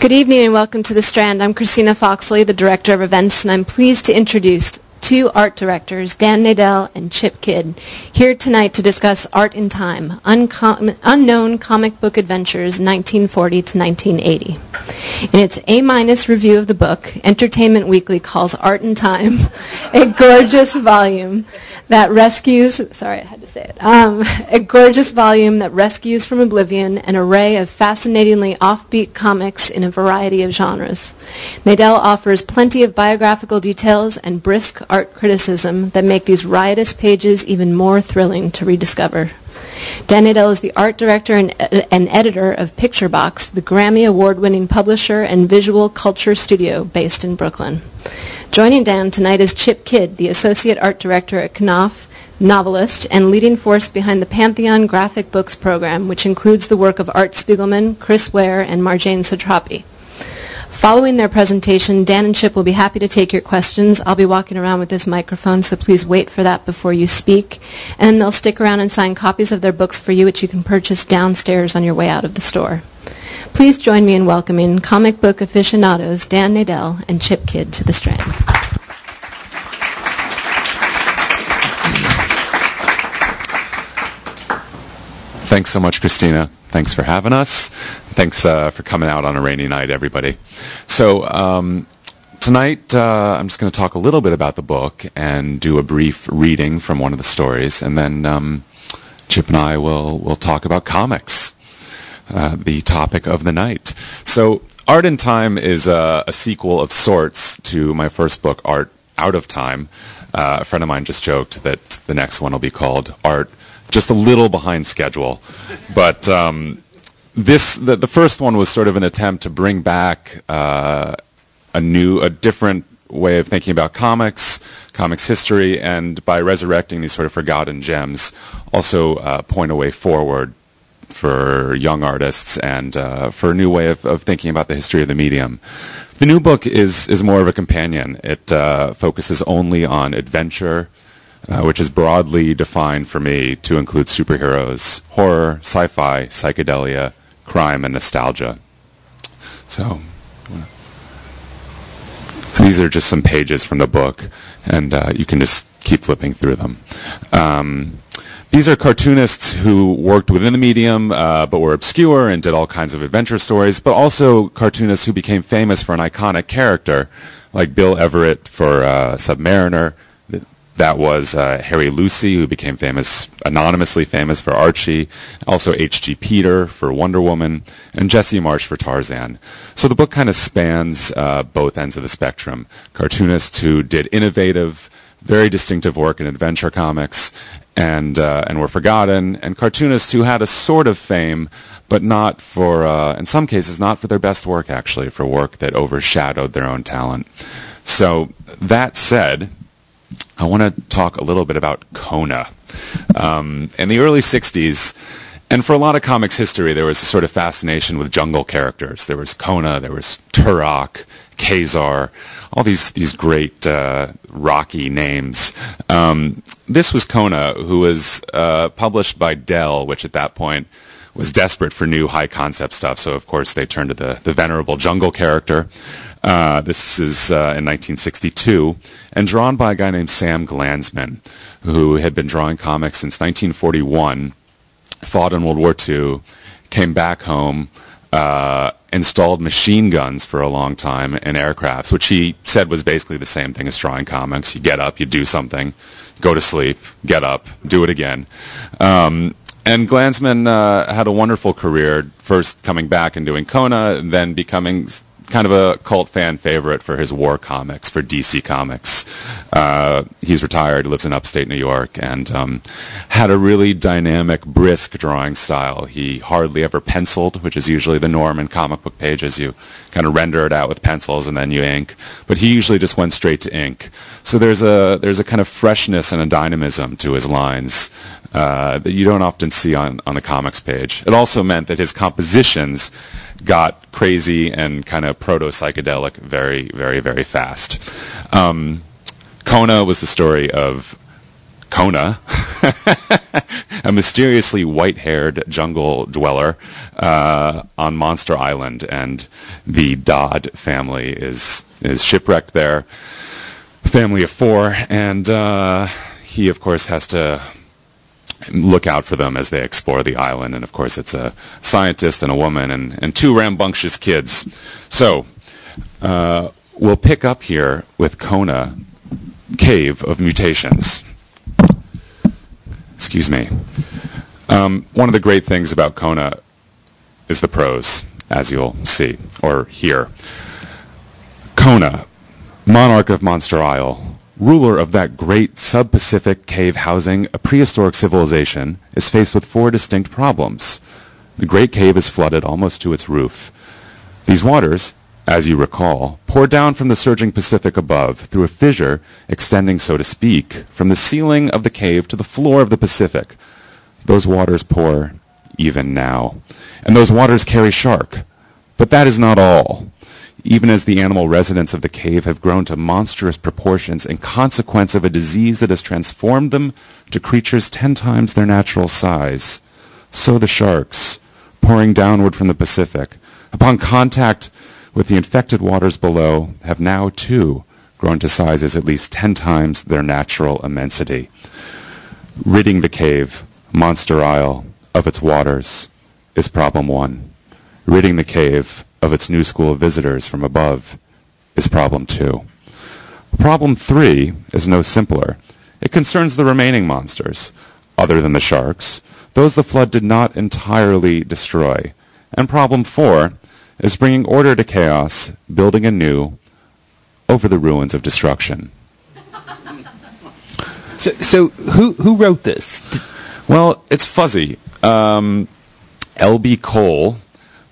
Good evening and welcome to the Strand. I'm Christina Foxley, the Director of Events, and I'm pleased to introduce two art directors, Dan Nadel and Chip Kidd, here tonight to discuss Art in Time, Unknown Comic Book Adventures 1940 to 1980. In its A- review of the book, Entertainment Weekly calls Art in Time a gorgeous volume that rescues, a gorgeous volume that rescues from oblivion an array of fascinatingly offbeat comics in a variety of genres. Nadel offers plenty of biographical details and brisk art criticism that make these riotous pages even more thrilling to rediscover. Dan Nadel is the art director and editor of Picture Box, the Grammy Award-winning publisher and visual culture studio based in Brooklyn. Joining Dan tonight is Chip Kidd, the associate art director at Knopf, novelist, and leading force behind the Pantheon Graphic Books program, which includes the work of Art Spiegelman, Chris Ware, and Marjane Satrapi. Following their presentation, Dan and Chip will be happy to take your questions. I'll be walking around with this microphone, so please wait for that before you speak. And they'll stick around and sign copies of their books for you, which you can purchase downstairs on your way out of the store. Please join me in welcoming comic book aficionados Dan Nadel and Chip Kidd to the Strand. Thanks so much, Christina. Thanks for having us. Thanks for coming out on a rainy night, everybody. So tonight I'm just going to talk a little bit about the book and do a brief reading from one of the stories, and then Chip and I will talk about comics, the topic of the night. So Art in Time is a sequel of sorts to my first book, Art Out of Time. A friend of mine just joked that the next one will be called Art just a little behind schedule. But the first one was sort of an attempt to bring back a different way of thinking about comics history, and by resurrecting these sort of forgotten gems, also point a way forward for young artists and for a new way of thinking about the history of the medium. The new book is more of a companion. It focuses only on adventure, which is broadly defined for me to include superheroes, horror, sci-fi, psychedelia, crime, and nostalgia. So these are just some pages from the book, and you can just keep flipping through them. These are cartoonists who worked within the medium, but were obscure and did all kinds of adventure stories, but also cartoonists who became famous for an iconic character, like Bill Everett for Submariner. That was Harry Lucey, who became anonymously famous for Archie, also H.G. Peter for Wonder Woman, and Jesse Marsh for Tarzan. So the book kind of spans both ends of the spectrum. Cartoonists who did innovative, very distinctive work in adventure comics and were forgotten, and cartoonists who had a sort of fame, but not for, in some cases, not for their best work, actually, for work that overshadowed their own talent. So that said, I want to talk a little bit about Kona. In the early 60s, and for a lot of comics history, there was a sort of fascination with jungle characters. There was Kona, there was Turok, Khazar, all these great rocky names. This was Kona, who was published by Dell, which at that point was desperate for new high-concept stuff, so of course they turned to the venerable jungle character. This is in 1962, and drawn by a guy named Sam Glanzman, who had been drawing comics since 1941, fought in World War II, came back home, installed machine guns for a long time in aircrafts, which he said was basically the same thing as drawing comics. You get up, you do something, go to sleep, get up, do it again. And Glanzman had a wonderful career, first coming back and doing Kona, then becoming kind of a cult fan favorite for his war comics, for DC Comics. He's retired, lives in upstate New York, and had a really dynamic, brisk drawing style. He hardly ever penciled, which is usually the norm in comic book pages. You kind of render it out with pencils and then you ink. But he usually just went straight to ink. So there's a kind of freshness and a dynamism to his lines that you don't often see on a comics page. It also meant that his compositions got crazy and kind of proto-psychedelic very, very, very fast. Kona was the story of Kona. a mysteriously white-haired jungle dweller on Monster Island, and the Dodd family is shipwrecked there. Family of 4, and he, of course, has to look out for them as they explore the island. And, of course, it's a scientist and a woman and 2 rambunctious kids. So we'll pick up here with Kona, Cave of Mutations. Excuse me. One of the great things about Kona is the prose, as you'll see, or hear. Kona, monarch of Monster Isle, ruler of that great sub-Pacific cave housing a prehistoric civilization, is faced with 4 distinct problems. The great cave is flooded almost to its roof. These waters, as you recall, pour down from the surging Pacific above through a fissure extending, so to speak, from the ceiling of the cave to the floor of the Pacific. Those waters pour even now. And those waters carry shark. But that is not all. Even as the animal residents of the cave have grown to monstrous proportions in consequence of a disease that has transformed them to creatures 10 times their natural size, so the sharks, pouring downward from the Pacific, upon contact with the infected waters below, have now, too, grown to sizes at least 10 times their natural immensity. Ridding the cave, Monster Isle, of its waters is problem 1. Ridding the cave of its new school of visitors from above is problem 2. Problem 3 is no simpler. It concerns the remaining monsters, other than the sharks, those the flood did not entirely destroy. And problem 4 is bringing order to chaos, building anew over the ruins of destruction. So who wrote this? Well, it's fuzzy. L.B. Cole,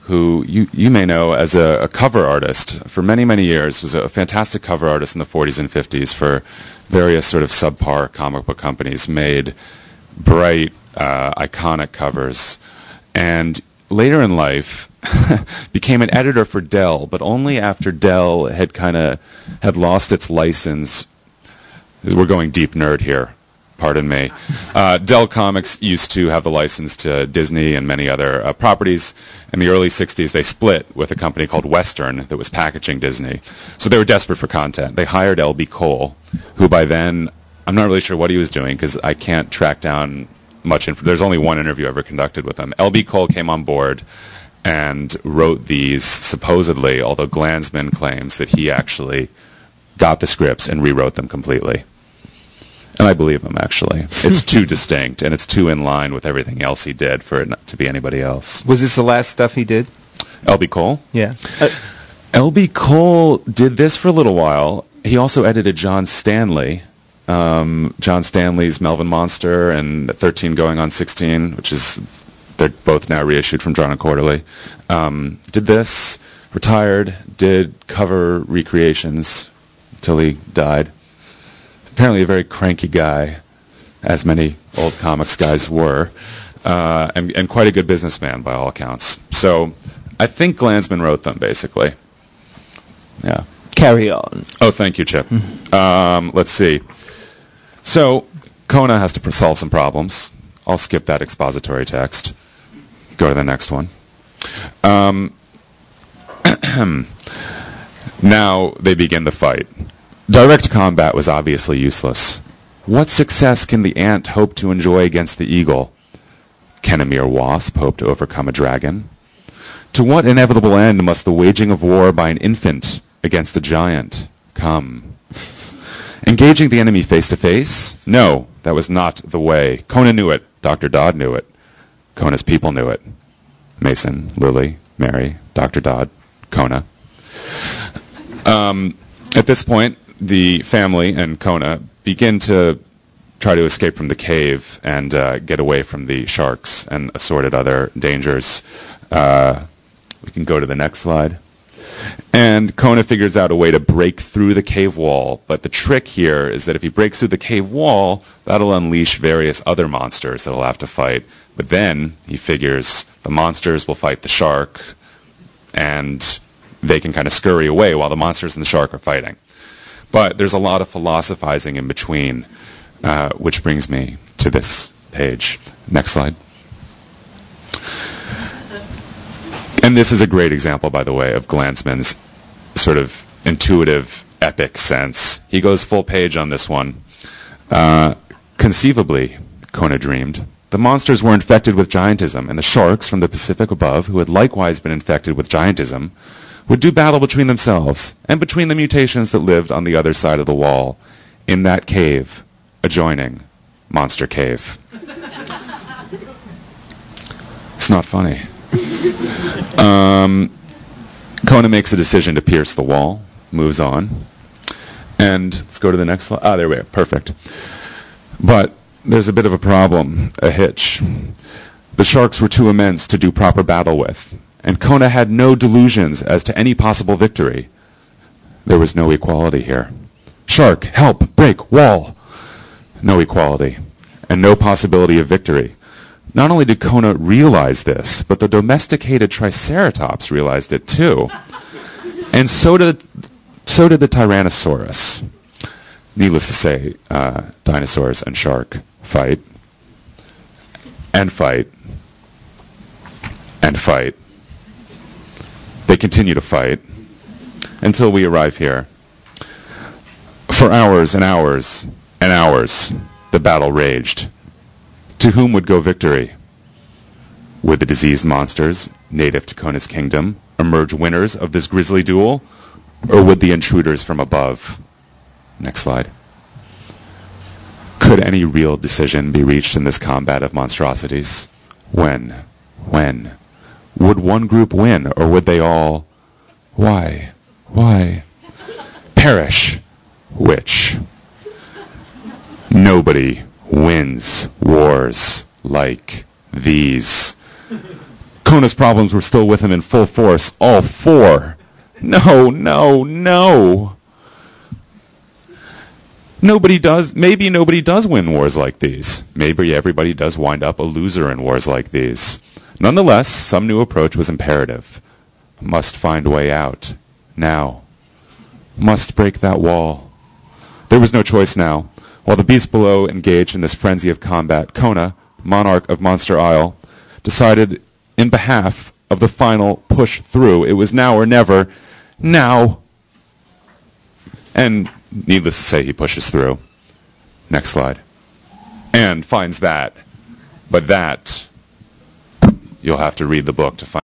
who you may know as a cover artist for many, many years, was a fantastic cover artist in the 40s and 50s for various sort of subpar comic book companies, made bright, iconic covers, and later in life became an editor for Dell, but only after Dell had lost its license. We're going deep nerd here. Pardon me. Dell Comics used to have the license to Disney and many other properties. In the early 60s, they split with a company called Western that was packaging Disney. So they were desperate for content. They hired L.B. Cole, who by then, I'm not really sure what he was doing because I can't track down much info. There's only one interview ever conducted with him. L.B. Cole came on board and wrote these supposedly, although Glanzman claims that he actually got the scripts and rewrote them completely. And I believe him, actually. It's too distinct, and it's too in line with everything else he did for it not to be anybody else. Was this the last stuff he did? L.B. Cole? Yeah. L.B. Cole did this for a little while. He also edited John Stanley. John Stanley's Melvin Monster and 13 Going on 16, which is, they're both now reissued from Drawn and Quarterly. Did this, retired, did cover recreations until he died. Apparently a very cranky guy, as many old comics guys were, and quite a good businessman by all accounts. So I think Glanzman wrote them, basically. Yeah. Carry on. Oh, thank you, Chip. Let's see. So Kona has to solve some problems. I'll skip that expository text. Go to the next one. Now they begin the fight. Direct combat was obviously useless. What success can the ant hope to enjoy against the eagle? Can a mere wasp hope to overcome a dragon? To what inevitable end must the waging of war by an infant against a giant come? Engaging the enemy face to face? No, that was not the way. Kona knew it. Dr. Dodd knew it. Kona's people knew it. Mason, Lily, Mary, Dr. Dodd, Kona. At this point, the family and Kona begin to try to escape from the cave and get away from the sharks and assorted other dangers. We can go to the next slide. And Kona figures out a way to break through the cave wall. But the trick here is that if he breaks through the cave wall, that'll unleash various other monsters that he'll have to fight. But then he figures the monsters will fight the shark, and they can kind of scurry away while the monsters and the shark are fighting. But there's a lot of philosophizing in between, which brings me to this page. Next slide. And this is a great example, by the way, of Glanzman's sort of intuitive, epic sense. He goes full page on this one. Conceivably, Kona dreamed, the monsters were infected with giantism, and the sharks from the Pacific above, who had likewise been infected with giantism, would do battle between themselves and between the mutations that lived on the other side of the wall, in that cave adjoining Monster Cave. It's not funny. Kona makes a decision to pierce the wall, moves on, and let's go to the next slide. Ah, there we are. Perfect. But there's a bit of a problem, a hitch. The sharks were too immense to do proper battle with, and Kona had no delusions as to any possible victory. There was no equality here. Shark, help, break, wall. No equality, and no possibility of victory. Not only did Kona realize this, but the domesticated Triceratops realized it too. And so did the Tyrannosaurus. Needless to say, dinosaurs and shark fight, and fight, and fight. They continue to fight until we arrive here. For hours and hours and hours, the battle raged. To whom would go victory? Would the diseased monsters, native to Kona's kingdom, emerge winners of this grisly duel, or would the intruders from above? Next slide. Could any real decision be reached in this combat of monstrosities? When? When? Would one group win, or would they all... Why? Perish. Which? Nobody wins wars like these. Kona's problems were still with him in full force, all four. No. Maybe nobody does win wars like these. Maybe everybody does wind up a loser in wars like these. Nonetheless, some new approach was imperative. Must find a way out. Now. Must break that wall. There was no choice now. While the beasts below engaged in this frenzy of combat, Kona, monarch of Monster Isle, decided in behalf of the final push through. It was now or never. Now. And needless to say, he pushes through. Next slide. And finds that. But that, you'll have to read the book to find.